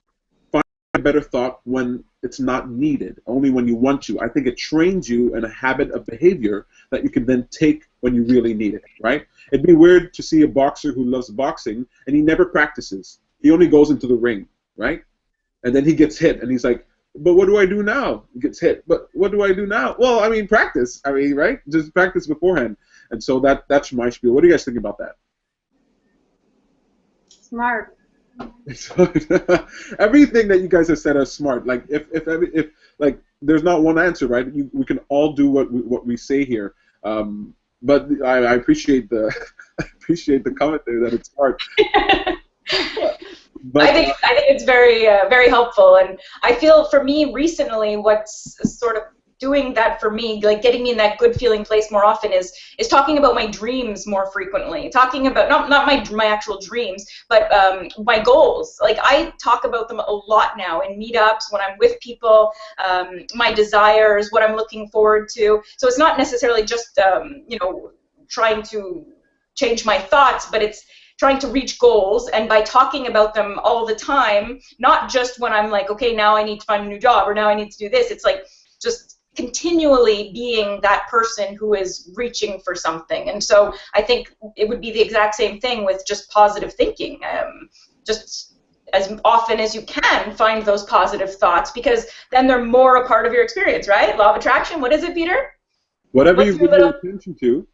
find a better thought when it's not needed, only when you want to. I think it trains you in a habit of behavior that you can then take when you really need it, right? It'd be weird to see a boxer who loves boxing and he never practices. He only goes into the ring, right? And then he gets hit and he's like, but what do I do now? He gets hit, but what do I do now? Well, I mean, practice. I mean, right? Just practice beforehand. And so that's my spiel. What do you guys think about that? Smart. Everything that you guys have said is smart. Like if like there's not one answer, right? We can all do what we say here. But I appreciate the comment there that it's smart. But, I think it's very very helpful, and I feel for me recently what's sort of doing that for me, like getting me in that good feeling place more often, is talking about my dreams more frequently. Talking about not my actual dreams, but my goals. Like I talk about them a lot now in meetups, when I'm with people, my desires, what I'm looking forward to. So it's not necessarily just you know, trying to change my thoughts, but it's trying to reach goals, and by talking about them all the time, not just when I'm like, okay, now I need to find a new job, or now I need to do this. It's like just continually being that person who is reaching for something. And so I think it would be the exact same thing with just positive thinking. Just as often as you can find those positive thoughts, because then they're more a part of your experience, right? Law of attraction, what is it, Peter? Whatever you give your attention to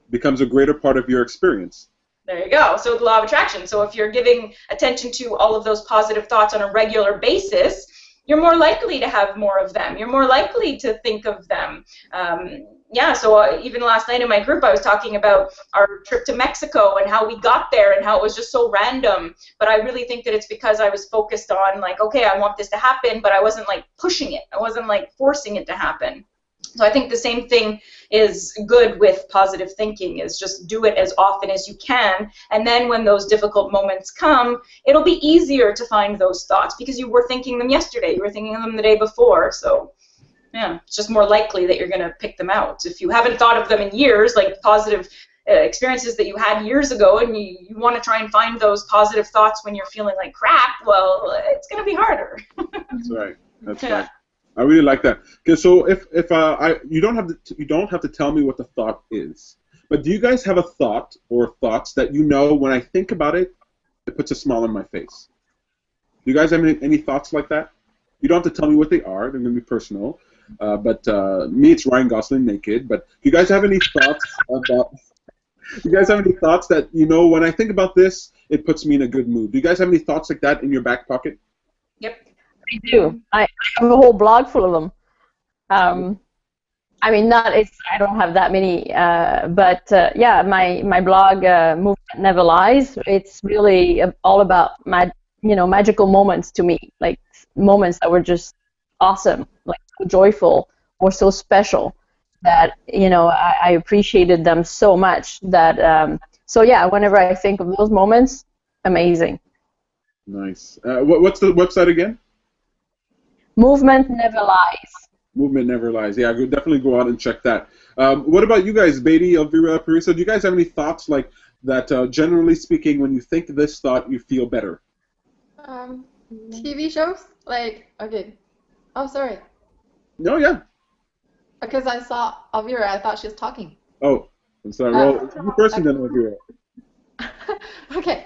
becomes a greater part of your experience. There you go. So the law of attraction. So if you're giving attention to all of those positive thoughts on a regular basis, you're more likely to have more of them. You're more likely to think of them. Yeah, so even last night in my group, I was talking about our trip to Mexico and how we got there and how it was just so random. But I really think that it's because I was focused on, like, okay, I want this to happen, but I wasn't, like, pushing it. I wasn't, like, forcing it to happen. So I think the same thing is good with positive thinking, is just do it as often as you can, and then when those difficult moments come, it'll be easier to find those thoughts because you were thinking them yesterday, you were thinking them the day before. So yeah, it's just more likely that you're going to pick them out. If you haven't thought of them in years, like positive experiences that you had years ago, and you want to try and find those positive thoughts when you're feeling like crap, well, it's going to be harder. That's right. That's right. I really like that. Okay, so if you don't have to tell me what the thought is, but do you guys have a thought or thoughts that you know when I think about it, it puts a smile on my face? Do you guys have any thoughts like that? You don't have to tell me what they are. They're going to be personal. But me, it's Ryan Gosling naked. But do you guys have any thoughts about? Do you guys have any thoughts that you know when I think about this, it puts me in a good mood? Do you guys have any thoughts like that in your back pocket? Yep. I do. I have a whole blog full of them. I mean, I don't have that many, but yeah, my blog, Movement Never Lies. It's really all about magical moments to me, like moments that were just awesome, like so joyful or so special that I appreciated them so much that so yeah, whenever I think of those moments, amazing. Nice. What's the website again? Movement Never Lies. Movement Never Lies. Yeah, definitely go out and check that. What about you guys, Beatty, Elvira, Parisa? Do you guys have any thoughts like that, generally speaking, when you think this thought, you feel better? TV shows? Like, okay. Oh, sorry. No, yeah. Because I saw Elvira, I thought she was talking. Oh, I'm sorry. Well, you person then, Elvira. Okay.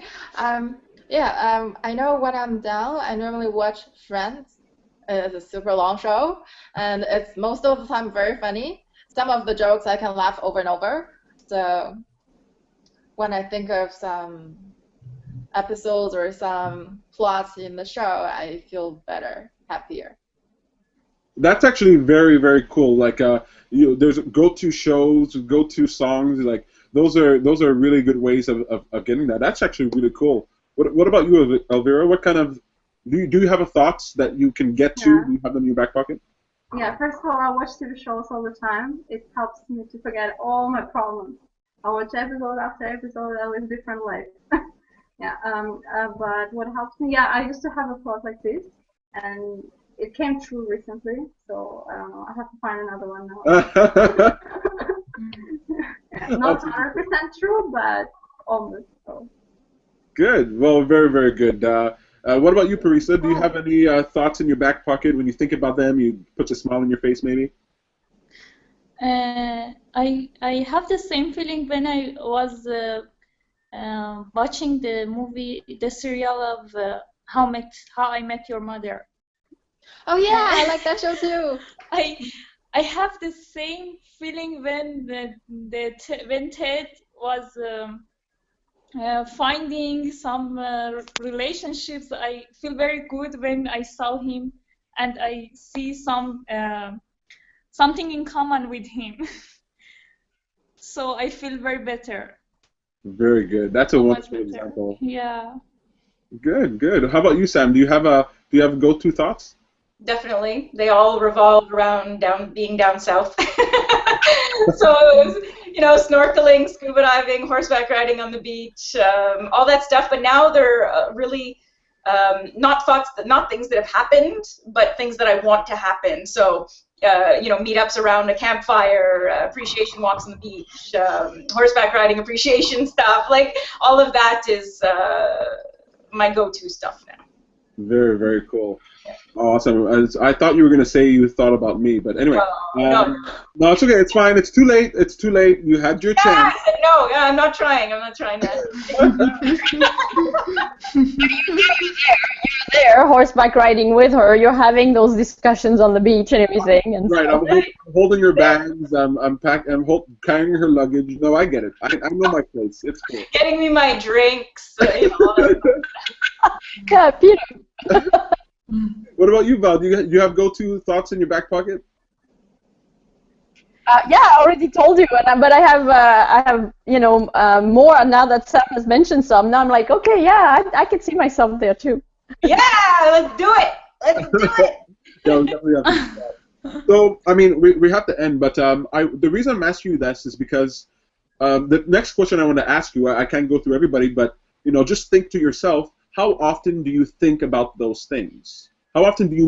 Yeah, I know when I'm down, I normally watch Friends. It's a super long show, and it's most of the time very funny. Some of the jokes I can laugh over and over. So when I think of some episodes or some plots in the show, I feel better, happier. That's actually very, very cool. Like, there's go-to shows, go-to songs. Like, those are really good ways of getting that. That's actually really cool. What about you, Elvira? What kind of do you have a thoughts that you can get to? Yeah. Do you have them in your back pocket? Yeah, first of all, I watch TV shows all the time. It helps me to forget all my problems. I watch episode after episode. I live different life. Yeah. But what helps me? Yeah, I used to have a plot like this, and it came true recently. So I have to find another one now. Yeah, not 100% true, but almost. So. Good. Well, very, very good. What about you, Parisa? Do you have any thoughts in your back pocket when you think about them? You put a smile on your face, maybe? I have the same feeling when I was watching the movie, the serial of How I Met Your Mother. Oh yeah, I like that show too. I have the same feeling when when Ted was finding some relationships. I feel very good when I saw him, and I see something in common with him. So I feel very better. Very good. That's a So much wonderful better. example. Yeah. Good, good. How about you, Sam? Do you have go-to thoughts? Definitely. They all revolve around being down south. So it was, snorkeling, scuba diving, horseback riding on the beach, all that stuff. But now they're really not things that have happened, but things that I want to happen. So, meetups around a campfire, appreciation walks on the beach, horseback riding appreciation stuff. Like all of that is my go-to stuff now. Very, very cool. Awesome. I thought you were going to say you thought about me, but anyway. No, it's okay. It's fine. It's too late. It's too late. You had your chance. I said no. I'm not trying. I'm not trying that. You're there, horseback riding with her. You're having those discussions on the beach and everything. And Right. I'm holding her bags. I'm carrying her luggage. No, I get it. I know my place. It's cool. Getting me my drinks. All that. yeah, Peter. What about you, Val? Do you have go-to thoughts in your back pocket? Yeah, I already told you, but I have more now that Sam has mentioned some. Now I'm like, okay, yeah, I can see myself there too. Yeah, let's do it. Let's do it. Yeah, we definitely have to do that. So, I mean, we have to end, but the reason I'm asking you this is because the next question I want to ask you, I can't go through everybody, but just think to yourself, how often do you think about those things? How often do you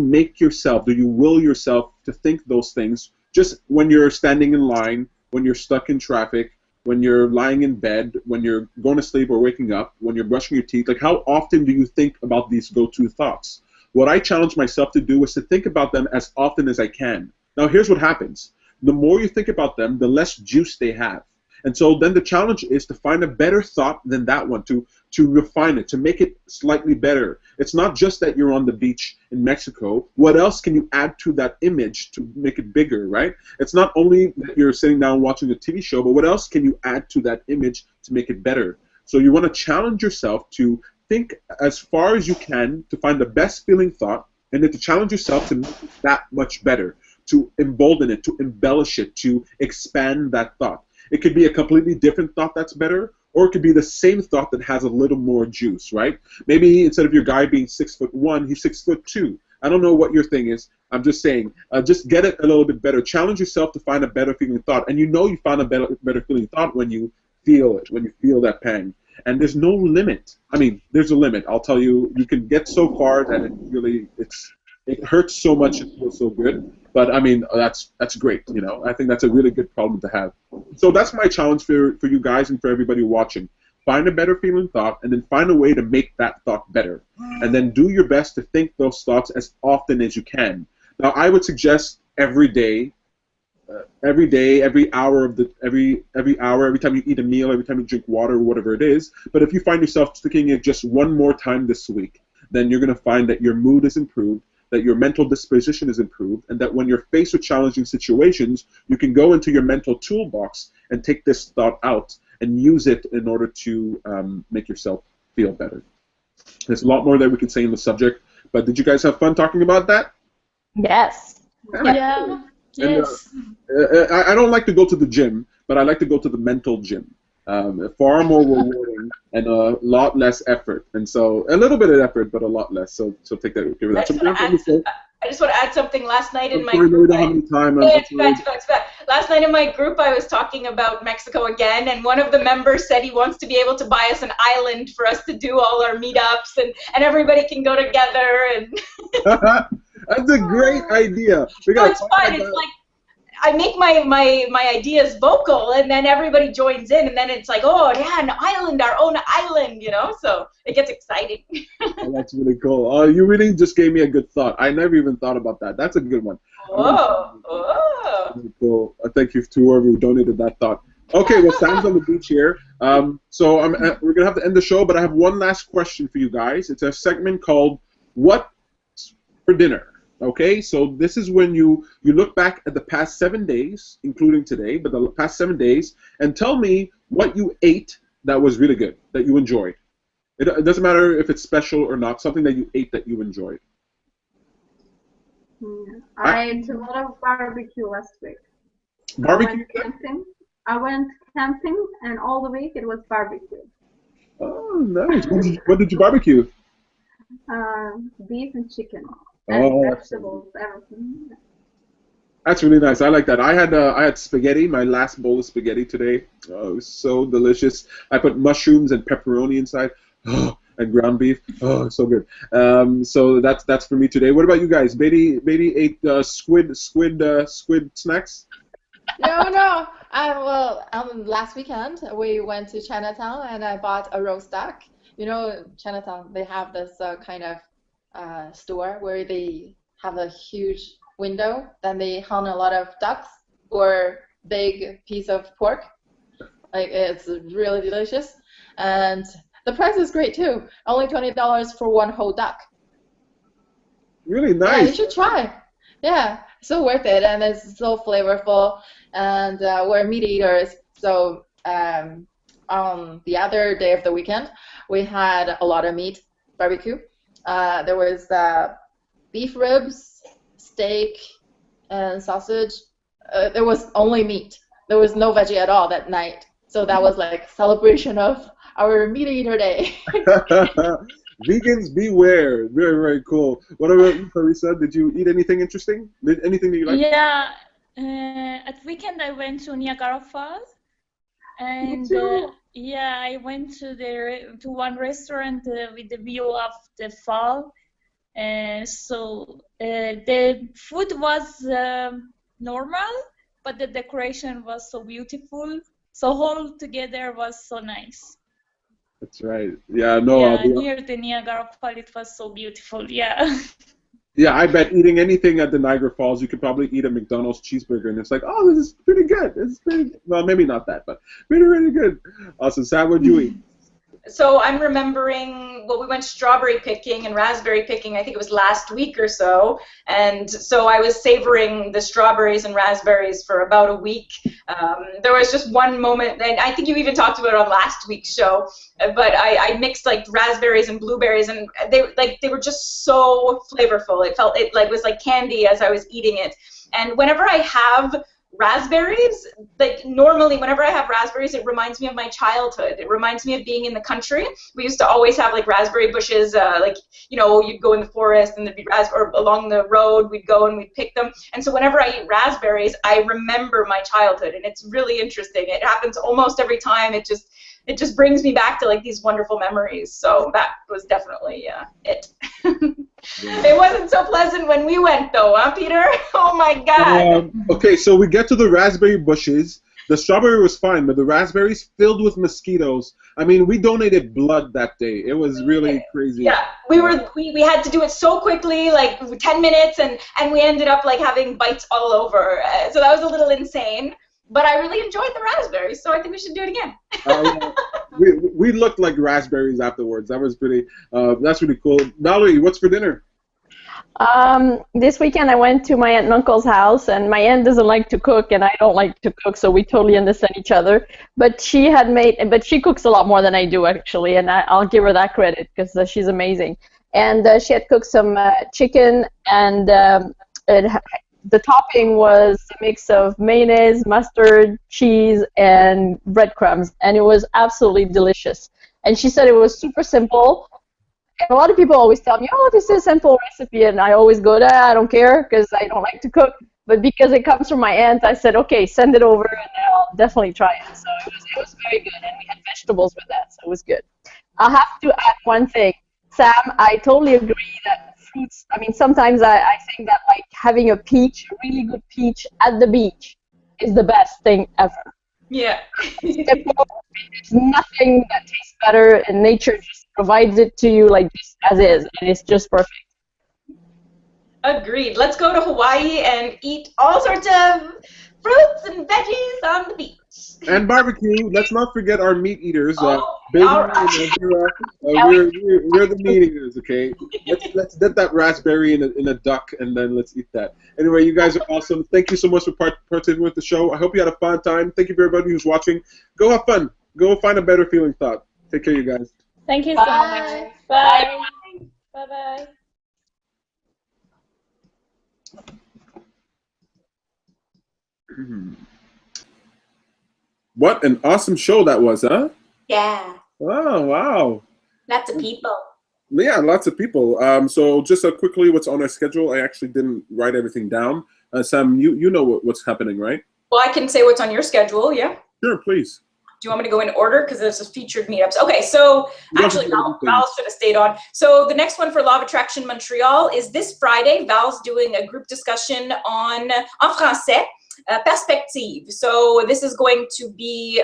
will yourself to think those things? Just when you're standing in line, when you're stuck in traffic, when you're lying in bed, when you're going to sleep or waking up, when you're brushing your teeth, like how often do you think about these go-to thoughts? What I challenge myself to do is to think about them as often as I can. Now here's what happens. The more you think about them, the less juice they have. And so then the challenge is to find a better thought than that one, to refine it, to make it slightly better. It's not just that you're on the beach in Mexico. What else can you add to that image to make it bigger, right? It's not only that you're sitting down watching a TV show, but what else can you add to that image to make it better? So you want to challenge yourself to think as far as you can to find the best feeling thought, and then to challenge yourself to make it that much better, to embolden it, to embellish it, to expand that thought. It could be a completely different thought that's better, or it could be the same thought that has a little more juice, right? Maybe instead of your guy being 6'1", he's 6'2". I don't know what your thing is. I'm just saying, just get it a little bit better. Challenge yourself to find a better feeling thought, and you found a better feeling thought when you feel it, when you feel that pang. And there's no limit. I mean, there's a limit. I'll tell you, you can get so far that it hurts so much, it feels so good. But I mean, that's great. I think that's a really good problem to have. So that's my challenge for you guys and for everybody watching. Find a better feeling thought, and then find a way to make that thought better. And then do your best to think those thoughts as often as you can. Now, I would suggest every day, every day, every hour of the every hour, every time you eat a meal, every time you drink water, whatever it is. But if you find yourself sticking it just one more time this week, then you're going to find that your mood is improved, that your mental disposition is improved, and that when you're faced with challenging situations, you can go into your mental toolbox and take this thought out and use it in order to make yourself feel better. There's a lot more that we could say in the subject, but did you guys have fun talking about that? Yes. Yeah. Yes. I don't like to go to the gym, but I like to go to the mental gym. Far more rewarding and a lot less effort. And so a little bit of effort, but a lot less. So take that. Give that. I just want to add something. Last night in my group, group, last night in my group, I was talking about Mexico again, and one of the members said he wants to be able to buy us an island for us to do all our meetups, and everybody can go together. And that's a great idea. No, it's fun. It's like I make my ideas vocal, and then everybody joins in, and then it's like, oh yeah, an island, our own island, you know. So it gets exciting. Oh, that's really cool. Oh, you really just gave me a good thought. I never even thought about that. That's a good one. Really cool. Thank you to whoever who donated that thought. Okay, well, Sam's on the beach here. So we're gonna have to end the show, but I have one last question for you guys. It's a segment called "What's for Dinner?" Okay, so this is when you look back at the past 7 days, including today, but the past 7 days, and tell me what you ate that was really good, that you enjoyed. It doesn't matter if it's special or not, something that you ate that you enjoyed. I ate a lot of barbecue last week. Barbecue? I went camping, and all the week it was barbecue. Oh, nice. What did you barbecue? Beef and chicken. Oh, and vegetables, everything. That's really nice. I like that. I had spaghetti, my last bowl of spaghetti today. Oh, it was so delicious. I put mushrooms and pepperoni inside. Oh, and ground beef. Oh, so good. So that's for me today. What about you guys? Beatty ate squid snacks? No. Last weekend we went to Chinatown and I bought a roast duck. You know, Chinatown, they have this kind of store where they have a huge window, then they hung a lot of ducks or big piece of pork. Like, it's really delicious, and the price is great too. Only $20 for one whole duck. Really nice. Yeah, you should try. Yeah, so worth it, and it's so flavorful. And we're meat eaters, so on the other day of the weekend, we had a lot of meat barbecue. There was beef ribs, steak, and sausage. There was only meat. There was no veggie at all that night. So that was like celebration of our meat eater day. Vegans beware. Very, very cool. What about you, Carissa? Did you eat anything interesting? Anything that you liked? Yeah. At weekend I went to Niagara Falls. And yeah, I went to one restaurant with the view of the fall. So the food was normal, but the decoration was so beautiful. So all together was so nice. That's right. Yeah, no. Yeah, near the Niagara Falls, it was so beautiful. Yeah. Yeah, I bet eating anything at the Niagara Falls, you could probably eat a McDonald's cheeseburger, and it's like, oh, this is pretty good. It's pretty, well, maybe not that, but really, really good. Awesome. Sam, what'd you eat? So I'm remembering, well, we went strawberry picking and raspberry picking, I think it was last week or so, and so I was savoring the strawberries and raspberries for about a week. There was just one moment, and I think you even talked about it on last week's show, but I mixed like raspberries and blueberries, and they were just so flavorful. It was like candy as I was eating it. And whenever I have raspberries, like normally whenever I have raspberries, it reminds me of my childhood. It reminds me of being in the country. We used to always have like raspberry bushes, like, you know, you'd go in the forest and there'd be or along the road, we'd go and we'd pick them. And so whenever I eat raspberries, I remember my childhood, and it's really interesting. It happens almost every time. It just brings me back to like these wonderful memories. So that was definitely it. It wasn't so pleasant when we went though, huh, Peter? Oh my God. Okay, so we get to the raspberry bushes, The strawberry was fine, but the raspberries filled with mosquitoes. I mean, we donated blood that day. It was really crazy. Yeah, we had to do it so quickly, like 10 minutes, and we ended up like having bites all over. So that was a little insane. But I really enjoyed the raspberries, so I think we should do it again. We looked like raspberries afterwards. That was that's really cool. Valerie, what's for dinner? This weekend I went to my aunt and uncle's house, and my aunt doesn't like to cook, and I don't like to cook, so we totally understand each other. But she cooks a lot more than I do, actually, and I'll give her that credit because she's amazing. And she had cooked some chicken, and the topping was a mix of mayonnaise, mustard, cheese, and breadcrumbs, and it was absolutely delicious. And she said it was super simple. And a lot of people always tell me, oh, this is a simple recipe, and I always go, I don't care because I don't like to cook. But because it comes from my aunt, I said, okay, send it over, and I'll definitely try it. So it was very good, and we had vegetables with that, so it was good. I'll have to add one thing. Sam, I totally agree that fruits, I mean, sometimes I think that like having a really good peach at the beach is the best thing ever. Yeah. There's nothing that tastes better, and nature just provides it to you like just as is, and it's just perfect. Agreed. Let's go to Hawaii and eat all sorts of fruits and veggies on the beach. And barbecue. Let's not forget our meat eaters. We're the meat eaters, okay? Let's get that raspberry in a duck, and then let's eat that. Anyway, you guys are awesome. Thank you so much for participating with the show. I hope you had a fun time. Thank you for everybody who's watching. Go have fun. Go find a better feeling thought. Take care, you guys. Thank you so much. Bye. Bye-bye. What an awesome show that was, huh? Yeah. Oh, wow. Lots of people. Yeah, lots of people. So just quickly, what's on our schedule? I actually didn't write everything down. Sam, you know what's happening, right? Well, I can say what's on your schedule, yeah? Sure, please. Do you want me to go in order? Because there's a featured meetups. Okay, so actually, Val should have stayed on. So the next one for Law of Attraction Montreal is this Friday. Val's doing a group discussion on en français. Perspective. So this is going to be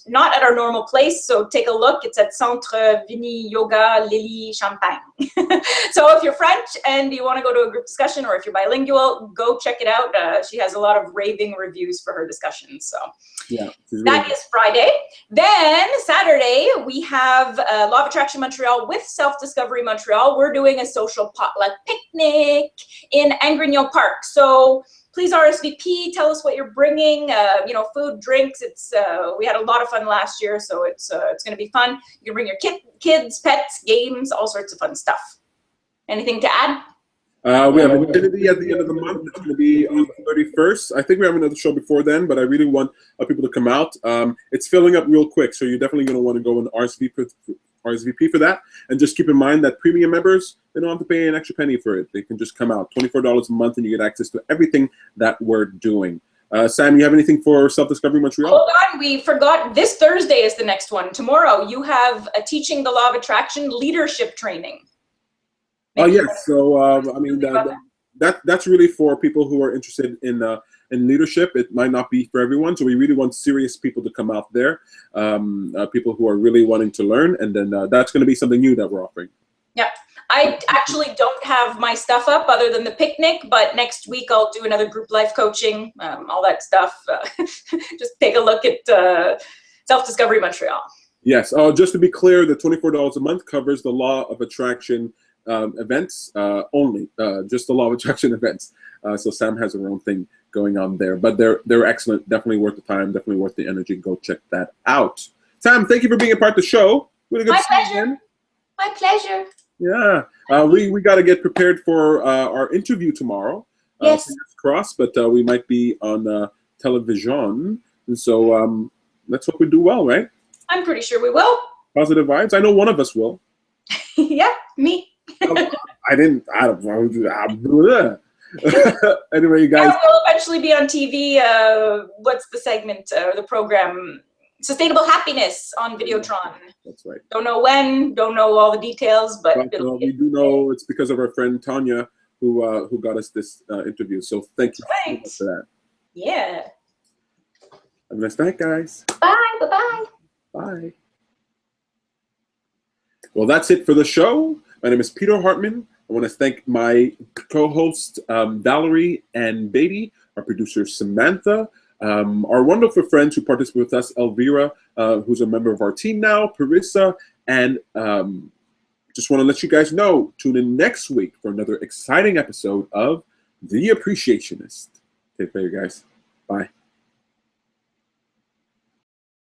not at our normal place, so take a look. It's at Centre Vini Yoga Lily Champagne. So if you're French and you want to go to a group discussion, or if you're bilingual, go check it out. She has a lot of raving reviews for her discussions. So yeah, that is Friday. Then Saturday, we have Law of Attraction Montreal with Self-Discovery Montreal. We're doing a social potluck picnic in Angrignon Park. So please RSVP, tell us what you're bringing, food, drinks. We had a lot of fun last year, so it's going to be fun. You can bring your kids, pets, games, all sorts of fun stuff. Anything to add? We have Infinity at the end of the month. It's going to be on the 31st. I think we have another show before then, but I really want people to come out. It's filling up real quick, so you're definitely going to want to go and RSVP for that. And just keep in mind that premium members, they don't have to pay an extra penny for it. They can just come out. $24 a month, and you get access to everything that we're doing. Sam, you have anything for Self-Discovery Montreal? Hold on, we forgot. This Thursday is the next one. Tomorrow, you have a Teaching the Law of Attraction leadership training. Oh, yes. So, I mean, that's really for people who are interested in leadership. It might not be for everyone, so we really want serious people to come out there, people who are really wanting to learn, and then that's going to be something new that we're offering. Yeah. I actually don't have my stuff up other than the picnic, but next week I'll do another group life coaching, all that stuff. Just take a look at Self-Discovery Montreal. Yes. Just to be clear, the $24 a month covers the Law of Attraction events only, just the Law of Attraction events. So Sam has her own thing going on there, but they're excellent. Definitely worth the time. Definitely worth the energy. Go check that out. Sam, thank you for being a part of the show. Really good to see you again. My pleasure. Yeah, we got to get prepared for our interview tomorrow. Yes. Fingers crossed, but we might be on television, and so let's hope we do well, right? I'm pretty sure we will. Positive vibes. I know one of us will. Yeah, me. I don't know. Anyway, you guys. Yeah, we'll eventually be on TV. What's the segment or the program? Sustainable Happiness on Videotron. That's right. Don't know when, don't know all the details, but we do know it's because of our friend Tanya who got us this interview. So thank you so much for that. Yeah. Have a nice night, guys. Bye. Bye-bye. Bye. Well, that's it for the show. My name is Peter Hartman. I want to thank my co-hosts, Valerie and Beatty, our producer, Samantha, our wonderful friends who participate with us, Elvira, who's a member of our team now, Parissa, and just want to let you guys know, tune in next week for another exciting episode of The Appreciationist. Take care, guys. Bye.